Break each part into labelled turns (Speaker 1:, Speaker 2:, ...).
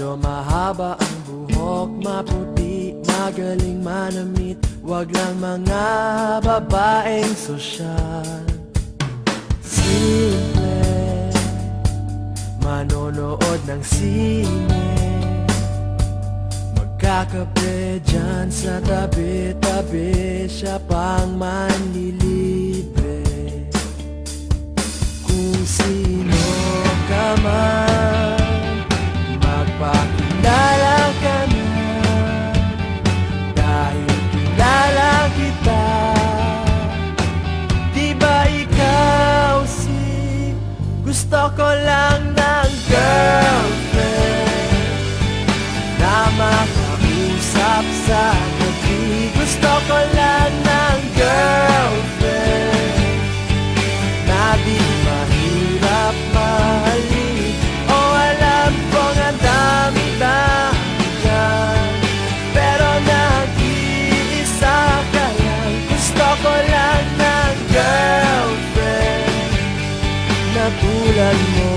Speaker 1: Medyo mahaba ang buhok, maputi, magaling manamit. Wag lang mga babaeng sosyal. Simple, manonood ng sine, magkakape dyan sa tabi-tabi, siya pang manlilibre. Kung sino ka man, magpakilala ka na, dahil kilala kita. Di ba ikaw si gusto ko lang ng girlfriend na makausap sa gabi? Gusto ko lang ng girlfriend na di mahirap mahalin. O alam kong ang dami-dami dyan, pero nag-iisa ka lang. Gusto ko lang ng girlfriend na tulad mo.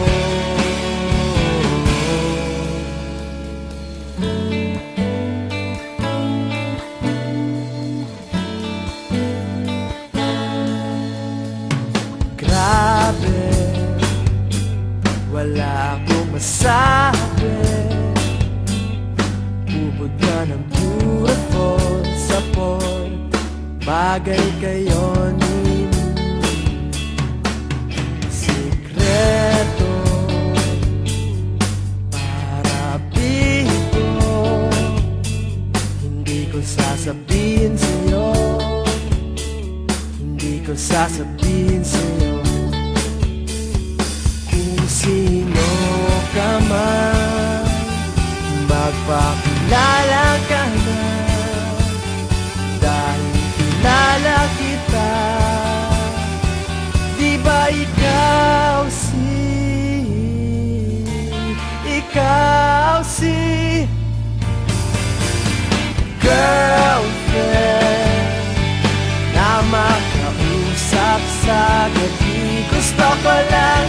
Speaker 1: Grabe, wala akong masabi. Ubod ka ng beautiful support, bagay kayo ni sikreto para bigo. Hindi ko sasabihin sa'yo, hindi ko sasabihin sa'yo. Kung sino ka man, magpakilala ka na, dahil kilala kita. Di ba ikaw si girlfriend na makausap sa gabi? Gusto ko lang